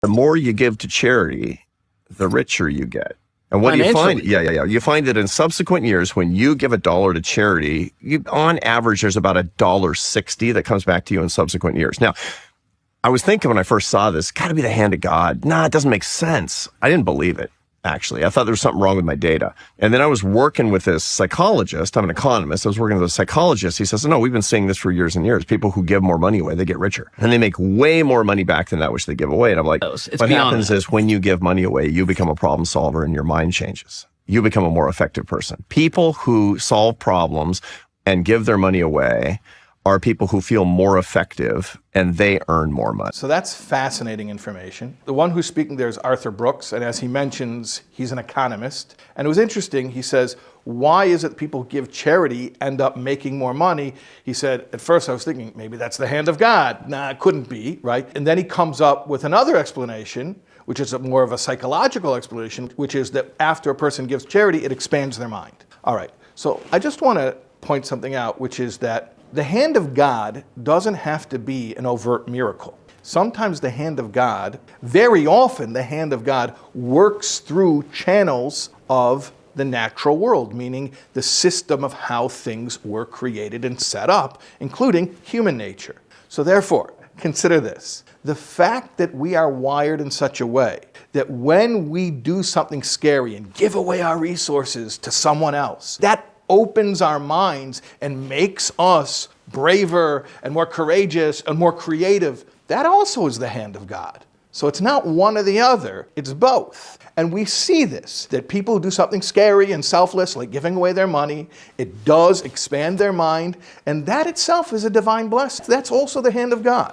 The more you give to charity, the richer you get. And what do you find? Yeah. You find that in subsequent years, when you give $1 to charity, on average, there's about $1.60 that comes back to you in subsequent years. Now, I was thinking when I first saw this, got to be the hand of God. Nah, it doesn't make sense. I didn't believe it, actually. I thought there was something wrong with my data. And then I was working with this psychologist. I'm an economist. I was working with a psychologist. He says, no, we've been seeing this for years and years. People who give more money away, they get richer. And they make way more money back than that which they give away. And I'm like, what happens is when you give money away, you become a problem solver and your mind changes. You become a more effective person. People who solve problems and give their money away are people who feel more effective and they earn more money. So that's fascinating information. The one who's speaking there is Arthur Brooks, and as he mentions, he's an economist. And it was interesting, he says, why is it that people who give charity end up making more money? He said, at first I was thinking, maybe that's the hand of God. Nah, it couldn't be, right? And then he comes up with another explanation, which is more of a psychological explanation, which is that after a person gives charity, it expands their mind. All right, so I just want to point something out, which is that the hand of God doesn't have to be an overt miracle. Sometimes the hand of God, very often the hand of God works through channels of the natural world, meaning the system of how things were created and set up, including human nature. So therefore, consider this. The fact that we are wired in such a way that when we do something scary and give away our resources to someone else, that opens our minds and makes us braver and more courageous and more creative. That also is the hand of God. So it's not one or the other, it's both. And we see this, that people who do something scary and selfless, like giving away their money, it does expand their mind, and that itself is a divine blessing. That's also the hand of God.